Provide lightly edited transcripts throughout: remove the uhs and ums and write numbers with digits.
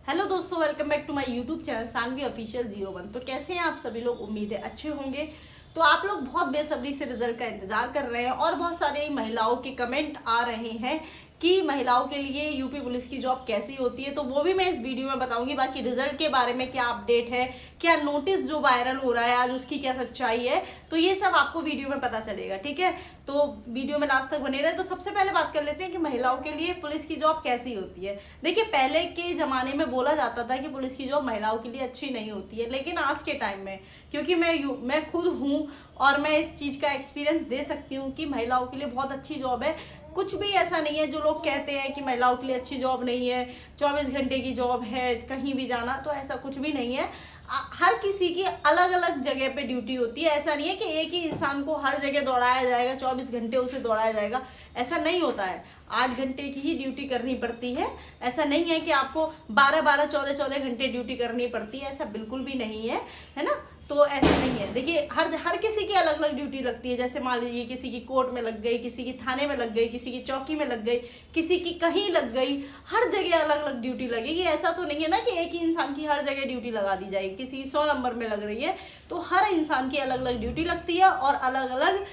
Hello दोस्तों, welcome back to my YouTube channel Sanvi official 01। तो कैसे हैं आप सभी लोग? उम्मीद है अच्छे होंगे। तो आप लोग बहुत बेसब्री से रिजल्ट का इंतजार कर रहे हैं और बहुत सारे महिलाओं के कमेंट आ रहे हैं कि महिलाओं के लिए यूपी पुलिस की जॉब कैसी होती है। तो वो भी मैं इस वीडियो में बताऊंगी। बाकी रिजल्ट के बारे में क्या अपडेट है, क्या नोटिस जो वायरल हो रहा है आज उसकी क्या सच्चाई है, तो ये सब आपको वीडियो में पता चलेगा। ठीक है, तो वीडियो में लास्ट तक बने रहे। तो सबसे पहले बात कर लेते हैं कि महिलाओं के लिए पुलिस की जॉब कैसी होती है। देखिए, पहले के ज़माने में बोला जाता था कि पुलिस की जॉब महिलाओं के लिए अच्छी नहीं होती है, लेकिन आज के टाइम में, क्योंकि मैं खुद हूँ और मैं इस चीज़ का एक्सपीरियंस दे सकती हूँ कि महिलाओं के लिए बहुत अच्छी जॉब है। कुछ भी ऐसा नहीं है जो लोग कहते हैं कि महिलाओं के लिए अच्छी जॉब नहीं है, 24 घंटे की जॉब है, कहीं भी जाना, तो ऐसा कुछ भी नहीं है। हर किसी की अलग अलग जगह पे ड्यूटी होती है। ऐसा नहीं है कि एक ही इंसान को हर जगह दौड़ाया जाएगा, 24 घंटे उसे दौड़ाया जाएगा, ऐसा नहीं होता है। 8 घंटे की ही ड्यूटी करनी पड़ती है। ऐसा नहीं है कि आपको 12-12, 14-14 घंटे ड्यूटी करनी पड़ती है, ऐसा बिल्कुल भी नहीं है, है ना। तो ऐसा नहीं है। देखिए, हर किसी की अलग अलग ड्यूटी लगती है। जैसे मान लीजिए किसी की कोर्ट में लग गई, किसी की थाने में लग गई, किसी की चौकी में लग गई, किसी की कहीं लग गई, हर जगह अलग अलग ड्यूटी लगेगी। ऐसा तो नहीं है ना कि एक ही इंसान की हर जगह ड्यूटी लगा दी जाएगी। किसी की 100 नंबर में लग रही है, तो हर इंसान की अलग अलग ड्यूटी लगती है और अलग अलग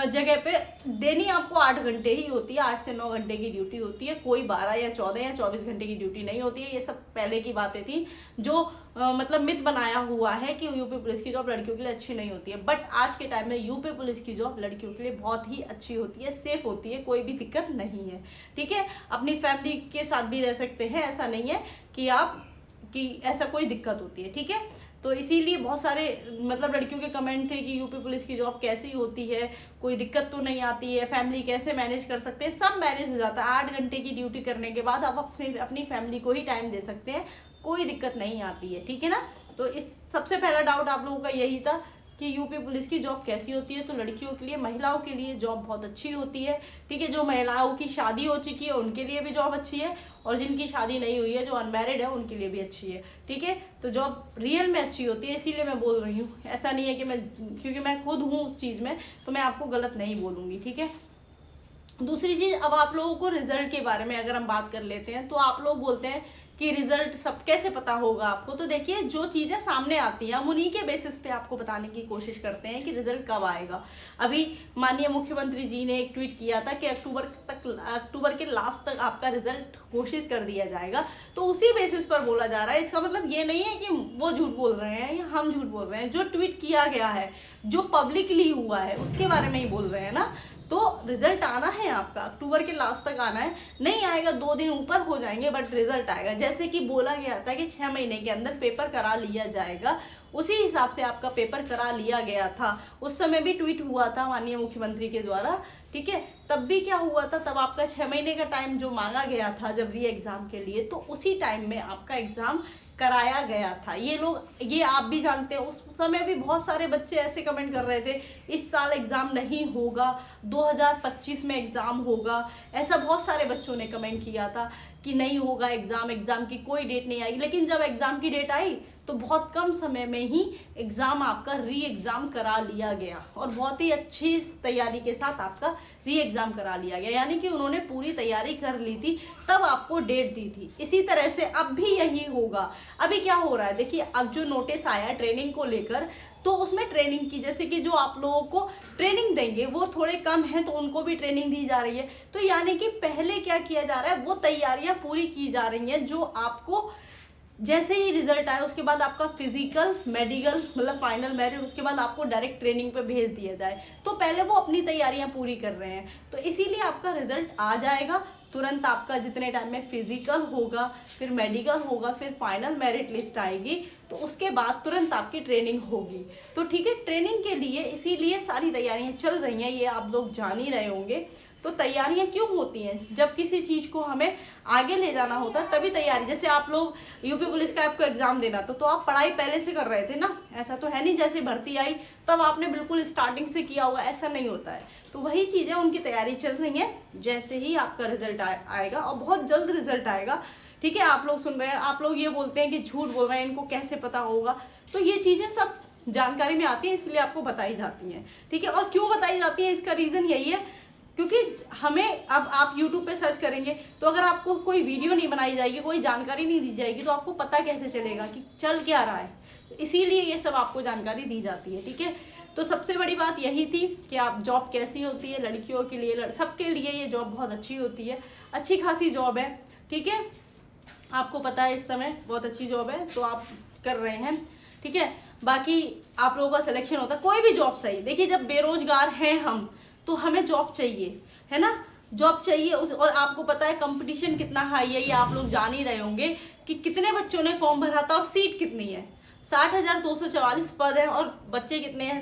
जगह पे देनी आपको 8 घंटे ही होती है। 8 से 9 घंटे की ड्यूटी होती है, कोई 12 या 14 या 24 घंटे की ड्यूटी नहीं होती है। ये सब पहले की बातें थी जो मतलब मिथ बनाया हुआ है कि यूपी पुलिस की जॉब लड़कियों के लिए अच्छी नहीं होती है। बट आज के टाइम में यूपी पुलिस की जॉब लड़कियों के लिए बहुत ही अच्छी होती है, सेफ होती है, कोई भी दिक्कत नहीं है। ठीक है, अपनी फैमिली के साथ भी रह सकते हैं। ऐसा नहीं है कि ऐसा कोई दिक्कत होती है। ठीक है, तो इसीलिए बहुत सारे मतलब लड़कियों के कमेंट थे कि यूपी पुलिस की जॉब कैसी होती है, कोई दिक्कत तो नहीं आती है, फैमिली कैसे मैनेज कर सकते हैं। सब मैनेज हो जाता है। 8 घंटे की ड्यूटी करने के बाद आप अपनी फैमिली को ही टाइम दे सकते हैं, कोई दिक्कत नहीं आती है। ठीक है ना। तो इस सबसे पहला डाउट आप लोगों का यही था कि यूपी पुलिस की जॉब कैसी होती है। तो लड़कियों के लिए, महिलाओं के लिए जॉब बहुत अच्छी होती है। ठीक है, जो महिलाओं की शादी हो चुकी है उनके लिए भी जॉब अच्छी है, और जिनकी शादी नहीं हुई है, जो अनमैरिड है, उनके लिए भी अच्छी है। ठीक है, तो जॉब रियल में अच्छी होती है, इसीलिए मैं बोल रही हूँ। ऐसा नहीं है कि क्योंकि मैं खुद हूँ उस चीज़ में, तो मैं आपको गलत नहीं बोलूँगी। ठीक है, दूसरी चीज़, अब आप लोगों को रिजल्ट के बारे में अगर हम बात कर लेते हैं, तो आप लोग बोलते हैं कि रिजल्ट सब कैसे पता होगा आपको। तो देखिए, जो चीज़ें सामने आती हैं हम उन्हीं के बेसिस पे आपको बताने की कोशिश करते हैं कि रिजल्ट कब आएगा। अभी माननीय मुख्यमंत्री जी ने एक ट्वीट किया था कि अक्टूबर के लास्ट तक आपका रिजल्ट घोषित कर दिया जाएगा। तो उसी बेसिस पर बोला जा रहा है। इसका मतलब ये नहीं है कि वो झूठ बोल रहे हैं या हम झूठ बोल रहे हैं। जो ट्वीट किया गया है, जो पब्लिकली हुआ है, उसके बारे में ही बोल रहे हैं ना। तो रिजल्ट आना है आपका, अक्टूबर के लास्ट तक आना है। नहीं आएगा, 2 दिन ऊपर हो जाएंगे, बट रिजल्ट आएगा। जैसे कि बोला गया था कि 6 महीने के अंदर पेपर करा लिया जाएगा, उसी हिसाब से आपका पेपर करा लिया गया था। उस समय भी ट्वीट हुआ था माननीय मुख्यमंत्री के द्वारा। ठीक है, तब भी क्या हुआ था, तब आपका 6 महीने का टाइम जो मांगा गया था जब री एग्ज़ाम के लिए, तो उसी टाइम में आपका एग्ज़ाम कराया गया था। ये आप भी जानते हैं। उस समय भी बहुत सारे बच्चे ऐसे कमेंट कर रहे थे, इस साल एग्ज़ाम नहीं होगा, 2025 में एग्ज़ाम होगा। ऐसा बहुत सारे बच्चों ने कमेंट किया था कि नहीं होगा एग्ज़ाम की कोई डेट नहीं आई। लेकिन जब एग्ज़ाम की डेट आई तो बहुत कम समय में ही एग्ज़ाम आपका री एग्ज़ाम करा लिया गया, और बहुत ही अच्छी तैयारी के साथ आपका री एग्ज़ाम करा लिया गया। यानी कि उन्होंने पूरी तैयारी कर ली थी, तब आपको डेट दी थी। इसी तरह से अब भी यही होगा। अभी क्या हो रहा है, देखिए, अब जो नोटिस आया ट्रेनिंग को लेकर, तो उसमें ट्रेनिंग की, जैसे कि जो आप लोगों को ट्रेनिंग देंगे वो थोड़े कम हैं, तो उनको भी ट्रेनिंग दी जा रही है। तो यानी कि पहले क्या किया जा रहा है, वो तैयारियां पूरी की जा रही हैं जो आपको जैसे ही रिजल्ट आया उसके बाद आपका फिजिकल, मेडिकल, मतलब फाइनल मेरिट, उसके बाद आपको डायरेक्ट ट्रेनिंग पे भेज दिया जाए। तो पहले वो अपनी तैयारियां पूरी कर रहे हैं, तो इसीलिए आपका रिजल्ट आ जाएगा तुरंत। आपका जितने टाइम में फिजिकल होगा, फिर मेडिकल होगा, फिर फाइनल मेरिट लिस्ट आएगी, तो उसके बाद तुरंत आपकी ट्रेनिंग होगी। तो ठीक है, ट्रेनिंग के लिए इसीलिए सारी तैयारियां चल रही हैं, ये आप लोग जान ही रहे होंगे। तो तैयारियां क्यों होती हैं, जब किसी चीज़ को हमें आगे ले जाना होता है तभी तैयारी। जैसे आप लोग यूपी पुलिस का आपको एग्जाम देना तो आप पढ़ाई पहले से कर रहे थे ना। ऐसा तो है नहीं जैसे भर्ती आई तब आपने बिल्कुल स्टार्टिंग से किया होगा, ऐसा नहीं होता है। तो वही चीज़ें, उनकी तैयारी चल रही है। जैसे ही आपका रिजल्ट आएगा, और बहुत जल्द रिजल्ट आएगा। ठीक है, आप लोग सुन रहे हैं, आप लोग ये बोलते हैं कि झूठ बोल रहे हैं, इनको कैसे पता होगा। तो ये चीज़ें सब जानकारी में आती हैं, इसलिए आपको बताई जाती हैं। ठीक है, और क्यों बताई जाती है, इसका रीज़न यही है क्योंकि हमें अब आप YouTube पे सर्च करेंगे तो अगर आपको कोई वीडियो नहीं बनाई जाएगी, कोई जानकारी नहीं दी जाएगी, तो आपको पता कैसे चलेगा कि चल क्या रहा है। तो इसीलिए ये सब आपको जानकारी दी जाती है, ठीक है। तो सबसे बड़ी बात यही थी कि आप जॉब कैसी होती है, लड़कियों के लिए, सबके लिए ये जॉब बहुत अच्छी होती है, अच्छी खासी जॉब है, ठीक है। आपको पता है इस समय बहुत अच्छी जॉब है, तो आप कर रहे हैं, ठीक है। बाकी आप लोगों का सिलेक्शन होता है, कोई भी जॉब सही। देखिए जब बेरोजगार हैं हम तो हमें जॉब चाहिए, है ना, जॉब चाहिए उस। और आपको पता है कंपटीशन कितना हाई है, ये आप लोग जान ही रहे होंगे कि कितने बच्चों ने फॉर्म भरा था और सीट कितनी है। 60,244 पद है और बच्चे कितने हैं,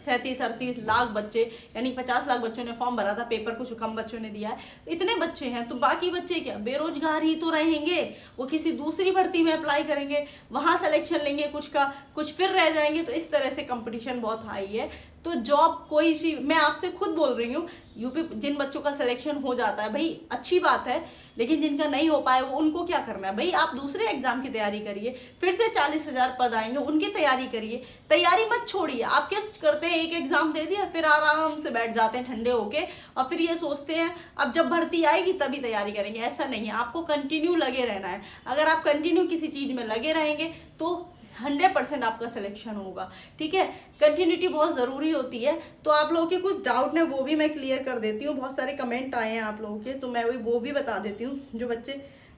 37-38 लाख बच्चे, यानी 50 लाख बच्चों ने फॉर्म भरा था, पेपर कुछ कम बच्चों ने दिया है। इतने बच्चे हैं तो बाकी बच्चे क्या बेरोजगार ही तो रहेंगे, वो किसी दूसरी भर्ती में अप्लाई करेंगे, वहाँ सिलेक्शन लेंगे कुछ का, कुछ फिर रह जाएंगे। तो इस तरह से कंपटीशन बहुत हाई है। तो जॉब कोई सी, मैं आपसे खुद बोल रही हूँ, यूपी जिन बच्चों का सिलेक्शन हो जाता है भाई अच्छी बात है, लेकिन जिनका नहीं हो पाए वो उनको क्या करना है भाई, आप दूसरे एग्जाम की तैयारी करिए, फिर से 40,000 पद आएंगे उनकी तैयारी करिए, तैयारी मत छोड़िए। आप क्या करते हैं, एक एग्जाम दे दिया फिर आराम से बैठ जाते हैं ठंडे होके, और फिर ये सोचते हैं अब जब भर्ती आएगी तभी तैयारी करेंगे। ऐसा नहीं है, आपको कंटिन्यू लगे रहना है। अगर आप कंटिन्यू किसी चीज में लगे रहेंगे तो 100% आपका सिलेक्शन होगा, ठीक है। कंटिन्यूटी बहुत ज़रूरी होती है। तो आप लोगों के कुछ डाउट हैं वो भी मैं क्लियर कर देती हूँ। बहुत सारे कमेंट आए हैं आप लोगों के, तो मैं वो भी बता देती हूँ जो बच्चे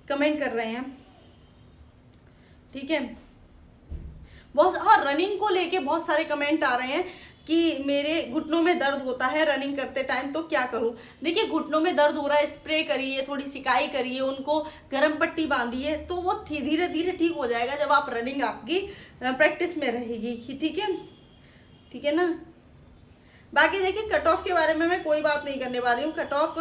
कमेंट कर रहे हैं, ठीक है। बहुत, हाँ, रनिंग को लेके बहुत सारे कमेंट आ रहे हैं कि मेरे घुटनों में दर्द होता है रनिंग करते टाइम, तो क्या करूं। देखिए घुटनों में दर्द हो रहा है, स्प्रे करिए, थोड़ी सिकाई करिए, उनको गर्म पट्टी बांधिए, तो वो धीरे धीरे ठीक हो जाएगा जब आप रनिंग आपकी प्रैक्टिस में रहेगी, ठीक है, ठीक है ना। बाकी देखिए कट ऑफ के बारे में मैं कोई बात नहीं करने वाली हूँ। कट ऑफ,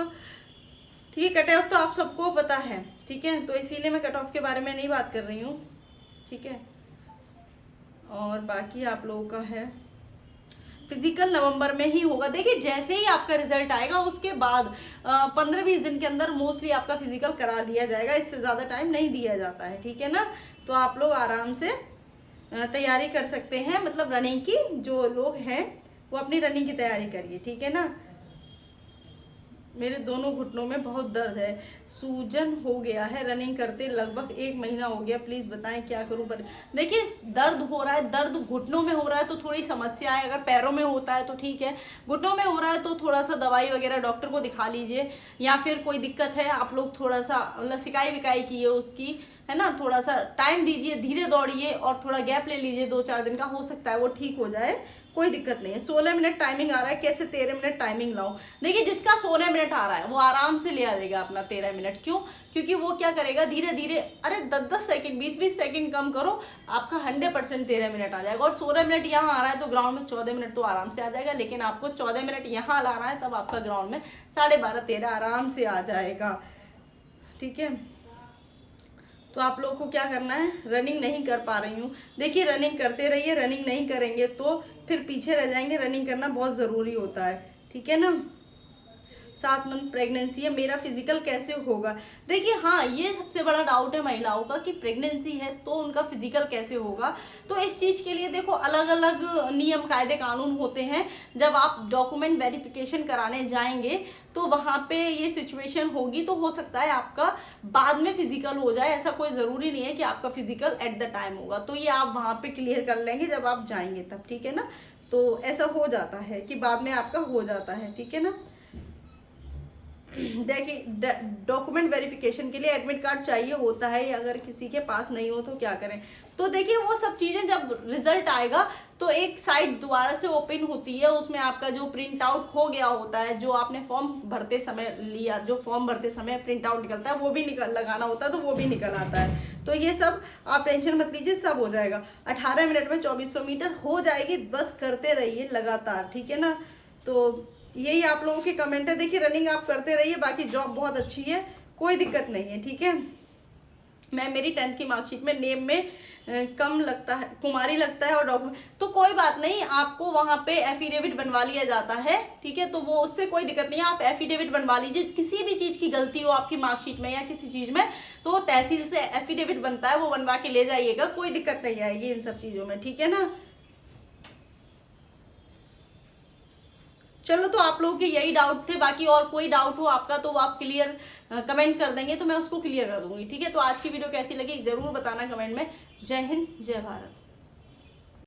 ठीक है, कट ऑफ तो आप सबको पता है, ठीक है, तो इसीलिए मैं कट ऑफ के बारे में नहीं बात कर रही हूँ, ठीक है। और बाकी आप लोगों का है फिजिकल नवंबर में ही होगा। देखिए जैसे ही आपका रिजल्ट आएगा उसके बाद 15-20 दिन के अंदर मोस्टली आपका फिजिकल करा लिया जाएगा, इससे ज़्यादा टाइम नहीं दिया जाता है, ठीक है ना। तो आप लोग आराम से तैयारी कर सकते हैं, मतलब रनिंग की, जो लोग हैं वो अपनी रनिंग की तैयारी करिए, ठीक है ना। मेरे दोनों घुटनों में बहुत दर्द है, सूजन हो गया है, रनिंग करते लगभग 1 महीना हो गया, प्लीज़ बताएं क्या करूं। पर देखिए दर्द हो रहा है, दर्द घुटनों में हो रहा है तो थोड़ी समस्या है। अगर पैरों में होता है तो ठीक है, घुटनों में हो रहा है तो थोड़ा सा दवाई वगैरह डॉक्टर को दिखा लीजिए, या फिर कोई दिक्कत है आप लोग थोड़ा सा मतलब सिकाई विकाई कीजिए उसकी, है ना, थोड़ा सा टाइम दीजिए, धीरे दौड़िए और थोड़ा गैप ले लीजिए 2-4 दिन का, हो सकता है वो ठीक हो जाए, कोई दिक्कत नहीं है। 16 मिनट टाइमिंग आ रहा है, कैसे 13 मिनट टाइमिंग लाऊं। देखिए जिसका 16 मिनट आ रहा है वो आराम से ले आ जाएगा अपना 13 मिनट। क्यों? क्योंकि वो क्या करेगा, धीरे धीरे, अरे 10-10 सेकंड 20-20 सेकंड कम करो, आपका 100% 13 मिनट आ जाएगा। और 16 मिनट यहाँ आ रहा है तो ग्राउंड में 14 मिनट तो आराम से आ जाएगा, लेकिन आपको 14 मिनट यहाँ लाना है, तब आपका ग्राउंड में 12:30-13 आराम से आ जाएगा, ठीक है। तो आप लोगों को क्या करना है, रनिंग नहीं कर पा रही हूँ, देखिए रनिंग करते रहिए, रनिंग नहीं करेंगे तो फिर पीछे रह जाएंगे। रनिंग करना बहुत ज़रूरी होता है, ठीक है ना। 7 मंथ प्रेगनेंसी है, मेरा फिजिकल कैसे होगा। देखिए हाँ, ये सबसे बड़ा डाउट है महिलाओं का कि प्रेगनेंसी है तो उनका फिजिकल कैसे होगा। तो इस चीज़ के लिए देखो अलग अलग नियम कायदे कानून होते हैं। जब आप डॉक्यूमेंट वेरिफिकेशन कराने जाएंगे तो वहाँ पे ये सिचुएशन होगी, तो हो सकता है आपका बाद में फिजिकल हो जाए, ऐसा कोई ज़रूरी नहीं है कि आपका फिजिकल एट द टाइम होगा। तो ये आप वहाँ पे क्लियर कर लेंगे जब आप जाएंगे तब, ठीक है ना। तो ऐसा हो जाता है कि बाद में आपका हो जाता है, ठीक है ना। देखिए डॉक्यूमेंट वेरिफिकेशन के लिए एडमिट कार्ड चाहिए होता है, अगर किसी के पास नहीं हो तो क्या करें। तो देखिए वो सब चीज़ें जब रिजल्ट आएगा तो एक साइट दोबारा से ओपन होती है, उसमें आपका जो प्रिंट आउट खो गया होता है, जो आपने फॉर्म भरते समय लिया, जो फॉर्म भरते समय प्रिंट आउट निकलता है वो भी लगाना होता है, तो वो भी निकल आता है। तो ये सब आप टेंशन मत लीजिए, सब हो जाएगा। 18 मिनट में 2400 मीटर हो जाएगी, बस करते रहिए लगातार, ठीक है ना। तो यही आप लोगों के कमेंट है। देखिए रनिंग आप करते रहिए, बाकी जॉब बहुत अच्छी है, कोई दिक्कत नहीं है, ठीक है। मैं मेरी 10th की मार्कशीट में नेम में कम लगता है, कुमारी लगता है, और डॉक्यूमेंट तो कोई बात नहीं, आपको वहाँ पे एफिडेविट बनवा लिया जाता है, ठीक है। तो वो उससे कोई दिक्कत नहीं है, आप एफिडेविट बनवा लीजिए। किसी भी चीज़ की गलती हो आपकी मार्कशीट में या किसी चीज़ में, तो तहसील से एफिडेविट बनता है, वो बनवा के ले जाइएगा, कोई दिक्कत नहीं आएगी इन सब चीज़ों में, ठीक है ना। चलो, तो आप लोगों के यही डाउट थे, बाकी और कोई डाउट हो आपका तो वो आप क्लियर कमेंट कर देंगे तो मैं उसको क्लियर कर दूंगी, ठीक है। तो आज की वीडियो कैसी लगी जरूर बताना कमेंट में। जय हिंद, जय भारत।